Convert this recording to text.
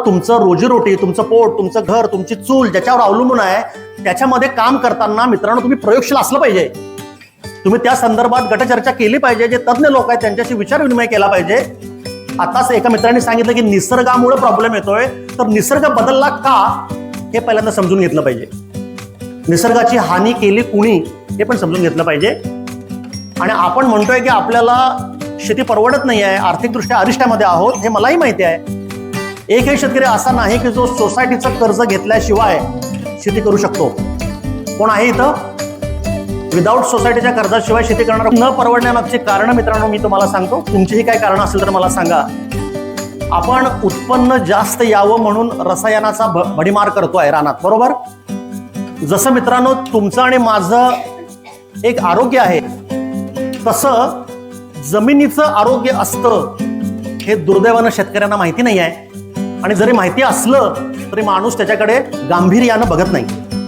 तुमचं रोजीरोटी, तुमचं पोट, तुमचं घर, तुमची चूल ज्याच्यावर अवलंबून आहे त्याच्यामध्ये काम करताना मित्रांनो तुम्ही प्रयोगशील असलं पाहिजे. तुम्ही त्या संदर्भात गटचर्चा केली पाहिजे. जे तज्ञ लोक आहेत त्यांच्याशी विचार विनिमय केला पाहिजे. आताच एका मित्रांनी सांगितलं की निसर्गामुळे प्रॉब्लेम येतोय, तर निसर्ग बदलला का हे पहिल्यांदा समजून घेतलं पाहिजे. निसर्गाची हानी केली कुणी हे पण समजून घेतलं पाहिजे. आणि आपण म्हणतोय की आपल्याला शेती परवडत नाही आहे, आर्थिकदृष्ट्या अरिष्टामध्ये आहोत, हे मलाही माहिती आहे. एकही शेतकरी असा नाही की जो सोसायटीचं कर्ज घेतल्याशिवाय शेती करू शकतो. कोण आहे इथं? विदाऊट सोसायटीच्या कर्जाशिवाय शेती करणार न परवडण्यामागची कारण मित्रांनो मी तुम्हाला सांगतो. तुमचीही काय कारण असेल तर मला सांगा. आपण उत्पन्न जास्त यावं म्हणून रसायनाचा भडीमार करतोय रानात, बरोबर? जसं मित्रांनो तुमचं आणि माझं एक आरोग्य आहे, तसं जमिनीचं आरोग्य असतं हे दुर्दैवानं शेतकऱ्यांना माहिती नाही आहे. आणि जरी माहिती असलं तरी माणूस त्याच्याकडे गांभीर्यानं बघत नाही.